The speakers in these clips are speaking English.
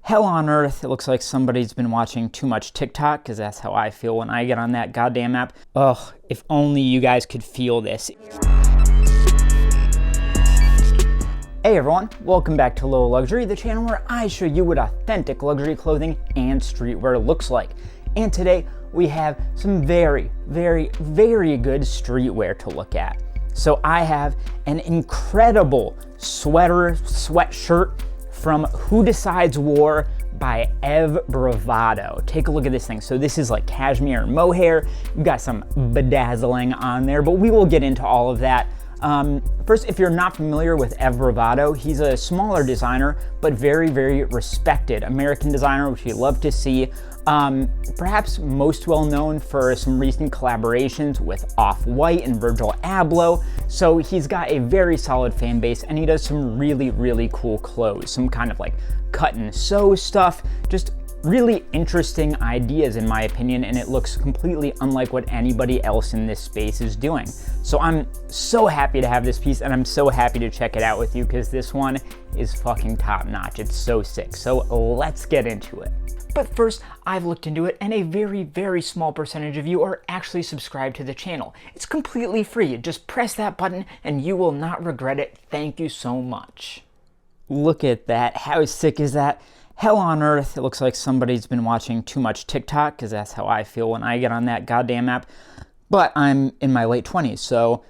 Hell on earth, it looks like somebody's been watching too much TikTok, because that's how I feel when I get on that goddamn app. Ugh, if only you guys could feel this. Hey everyone, welcome back to Low Luxury, the channel where I show you what authentic luxury clothing and streetwear looks like. And today we have some very good streetwear to look at. So I have an incredible sweatshirt from Who Decides War by Ev Bravado. Take a look at this thing. So this is like cashmere and mohair. You've got some bedazzling on there, but we will get into all of that. First, if you're not familiar with Ev Bravado, he's a smaller designer, but very respected American designer, which we love to see. Perhaps most well known for some recent collaborations with Off-White and Virgil Abloh. So he's got a very solid fan base, and he does some really cool clothes, some kind of like cut and sew stuff, just really interesting ideas in my opinion, and it looks completely unlike what anybody else in this space is doing. So I'm so happy to have this piece, and I'm so happy to check it out with you because this one is fucking top notch. It's so sick. So let's get into it. But first, I've looked into it, and a very small percentage of you are actually subscribed to the channel. It's completely free. Just press that button and you will not regret it. Thank you so much. Look at that. How sick is that? Hell on earth, it looks like somebody's been watching too much TikTok, because that's how I feel when I get on that goddamn app. But I'm in my late 20s, so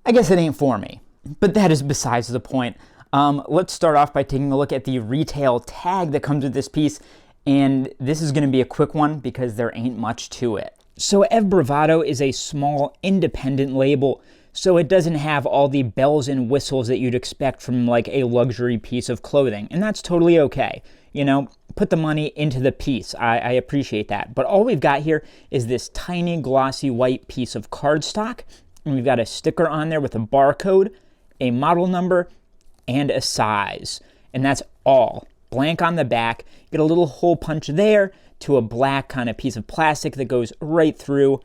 I guess it ain't for me. But that is besides the point. Let's start off by taking a look at the retail tag that comes with this piece. And this is going to be a quick one because there ain't much to it. So Ev Bravado is a small independent label, so it doesn't have all the bells and whistles that you'd expect from like a luxury piece of clothing. And that's totally okay. You know, put the money into the piece. I appreciate that. But all we've got here is this tiny glossy white piece of cardstock. And we've got a sticker on there with a barcode, a model number, and a size. And that's all. Blank on the back. Get a little hole punch there to a black kind of piece of plastic that goes right through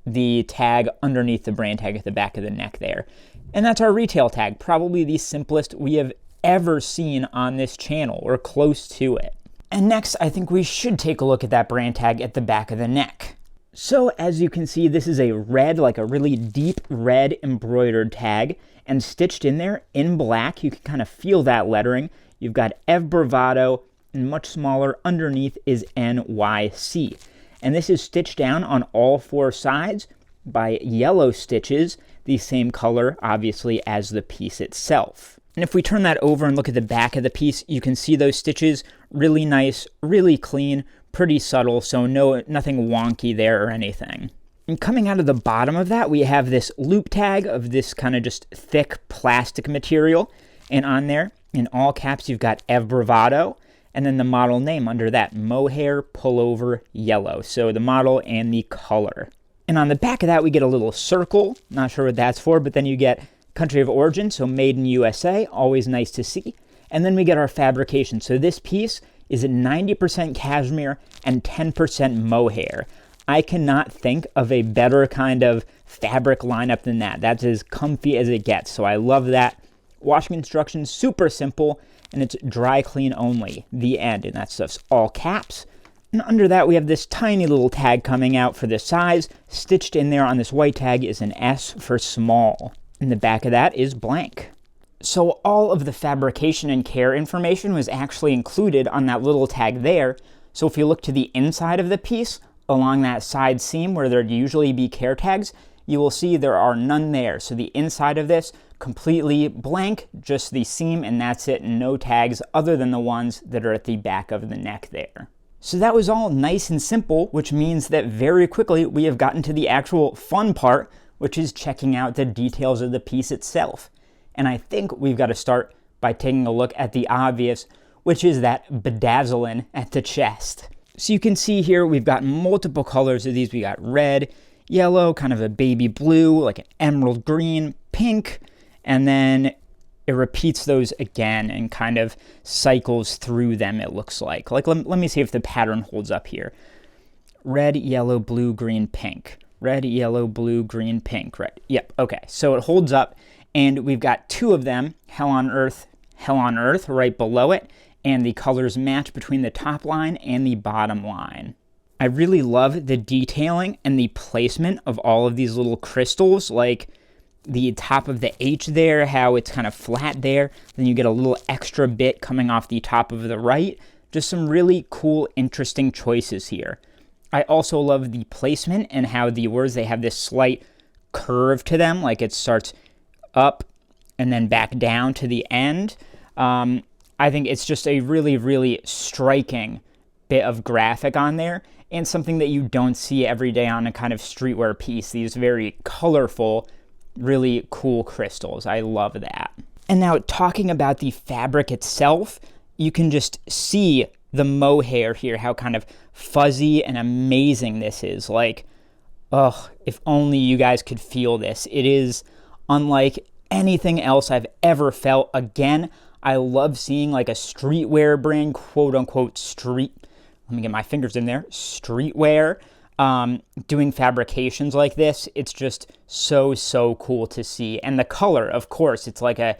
the tag underneath the brand tag at the back of the neck there. And that's our retail tag. Probably the simplest we have ever seen on this channel, or close to it. And next, I think we should take a look at that brand tag at the back of the neck. So as you can see, this is a red, like a really deep red embroidered tag, and stitched in there in black, you can kind of feel that lettering. You've got Ev Bravado, and much smaller underneath is NYC. And this is stitched down on all four sides by yellow stitches, the same color, obviously, as the piece itself. And if we turn that over and look at the back of the piece, you can see those stitches really nice, really clean, pretty subtle, so nothing wonky there or anything. And coming out of the bottom of that, we have this loop tag of this kind of just thick plastic material. And on there, in all caps, you've got Ev Bravado, and then the model name under that, mohair pullover yellow. So the model and the color. And on the back of that, we get a little circle. Not sure what that's for, but then you get country of origin, so made in USA, always nice to see. And then we get our fabrication. So this piece is 90% cashmere and 10% mohair. I cannot think of a better kind of fabric lineup than that. That's as comfy as it gets, so I love that. Washing instructions, super simple, and it's dry clean only, the end, and that stuff's all caps. And under that, we have this tiny little tag coming out for the size. Stitched in there on this white tag is an S for small. And the back of that is blank. So all of the fabrication and care information was actually included on that little tag there. So if you look to the inside of the piece, along that side seam where there'd usually be care tags, you will see there are none there. So the inside of this, completely blank, just the seam, and that's it, no tags other than the ones that are at the back of the neck there. So that was all nice and simple, which means that very quickly we have gotten to the actual fun part, which is checking out the details of the piece itself. And I think we've got to start by taking a look at the obvious, which is that bedazzling at the chest. So you can see here we've got multiple colors of these. We got red, yellow, kind of a baby blue, like an emerald green, pink, and then it repeats those again and kind of cycles through them, it looks like. Let me see if the pattern holds up here. Red, yellow, blue, green, pink. Red, yellow, blue, green, pink. Red. Yep, okay. So it holds up, and we've got two of them, Hell on Earth, right below it, and the colors match between the top line and the bottom line. I really love the detailing and the placement of all of these little crystals, like the top of the H there, how it's kind of flat there. Then you get a little extra bit coming off the top of the right. Just some really cool, interesting choices here. I also love the placement and how the words, they have this slight curve to them, like it starts up and then back down to the end. I think it's just a really, really striking bit of graphic on there, and something that you don't see every day on a kind of streetwear piece. These very colorful, really cool crystals. I love that. And now talking about the fabric itself, you can just see the mohair here, how kind of fuzzy and amazing this is. Like, oh, if only you guys could feel this. It is unlike anything else I've ever felt. Again, I love seeing like a streetwear brand, quote unquote let me get my fingers in there, streetwear, doing fabrications like this. It's just so, so cool to see. And the color, of course, it's like a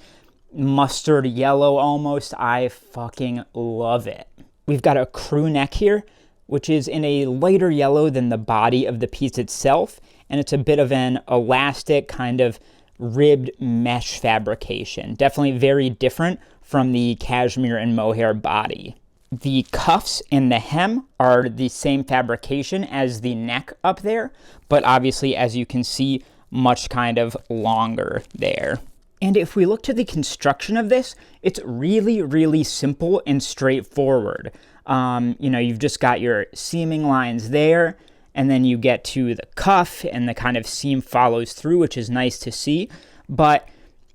mustard yellow almost. I fucking love it. We've got a crew neck here, which is in a lighter yellow than the body of the piece itself. And it's a bit of an elastic kind of ribbed mesh fabrication. Definitely very different from the cashmere and mohair body. The cuffs and the hem are the same fabrication as the neck up there, but obviously, as you can see, much kind of longer there. And if we look to the construction of this, it's really, really simple and straightforward. You've just got your seaming lines there, and then you get to the cuff, and the kind of seam follows through, which is nice to see. But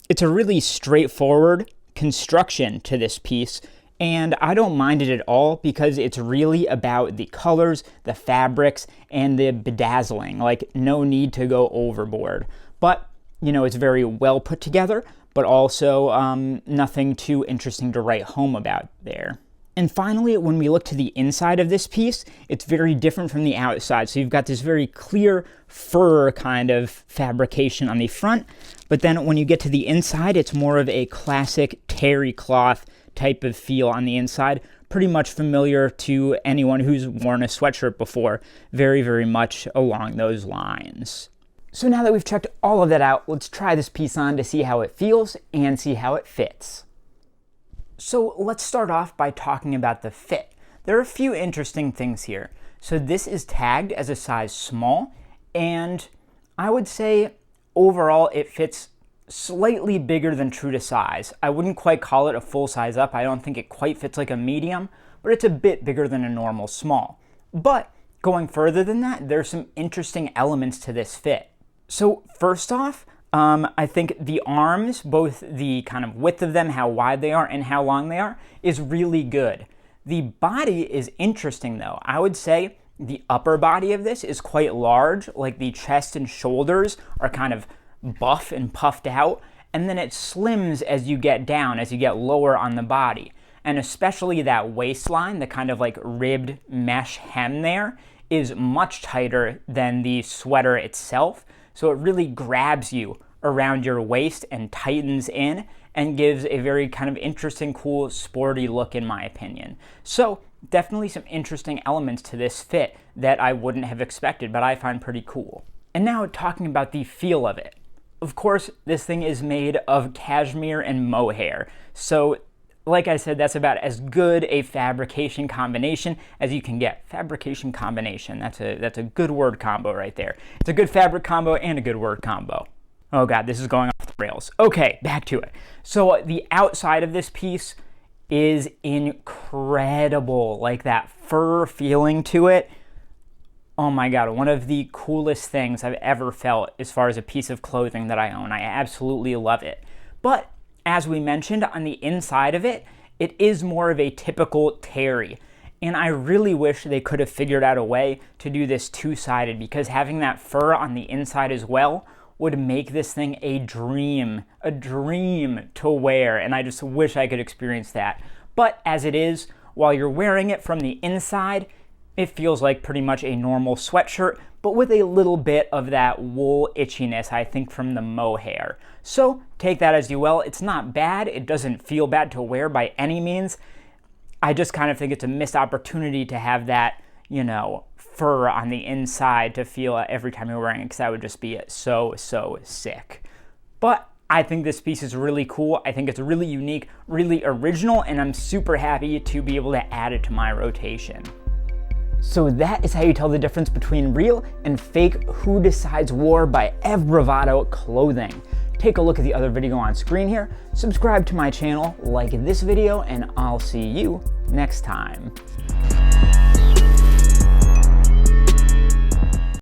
it's a really straightforward construction to this piece, and I don't mind it at all because it's really about the colors, the fabrics, and the bedazzling. Like, no need to go overboard. But, it's very well put together, but also nothing too interesting to write home about there. And finally, when we look to the inside of this piece, it's very different from the outside. So you've got this very clear fur kind of fabrication on the front, but then when you get to the inside, it's more of a classic terry cloth type of feel on the inside, pretty much familiar to anyone who's worn a sweatshirt before, very, very much along those lines. So now that we've checked all of that out, let's try this piece on to see how it feels and see how it fits. So let's start off by talking about the fit. There are a few interesting things here. So this is tagged as a size small, and I would say overall it fits slightly bigger than true to size. I wouldn't quite call it a full size up. I don't think it quite fits like a medium, but it's a bit bigger than a normal small. But going further than that, there's some interesting elements to this fit. So first off, I think the arms, both the kind of width of them, how wide they are and how long they are, is really good. The body is interesting though. I would say the upper body of this is quite large, like the chest and shoulders are kind of buff and puffed out, and then it slims as you get down, as you get lower on the body. And especially that waistline, the kind of like ribbed mesh hem there, is much tighter than the sweater itself. So it really grabs you around your waist and tightens in and gives a very kind of interesting, cool, sporty look in my opinion. So definitely some interesting elements to this fit that I wouldn't have expected, but I find pretty cool. And now talking about the feel of it. Of course, this thing is made of cashmere and mohair. So like I said, that's about as good a fabrication combination as you can get. Fabrication combination, that's a good word combo right there. It's a good fabric combo and a good word combo. Oh God, this is going off the rails. Okay, back to it. So the outside of this piece is incredible, like that fur feeling to it. Oh my God, one of the coolest things I've ever felt as far as a piece of clothing that I own. I absolutely love it. But as we mentioned, on the inside of it, it is more of a typical terry. And I really wish they could have figured out a way to do this two-sided, because having that fur on the inside as well would make this thing a dream to wear. And I just wish I could experience that. But as it is, while you're wearing it from the inside, it feels like pretty much a normal sweatshirt, but with a little bit of that wool itchiness, I think, from the mohair. So take that as you will. It's not bad. It doesn't feel bad to wear by any means. I just kind of think it's a missed opportunity to have that, you know, fur on the inside to feel it every time you're wearing it, because that would just be so sick. But I think this piece is really cool. I think it's really unique, really original, and I'm super happy to be able to add it to my rotation. So that is how you tell the difference between real and fake Who Decides War by Ev Bravado clothing. Take a look at the other video on screen here, subscribe to my channel, like this video, and I'll see you next time.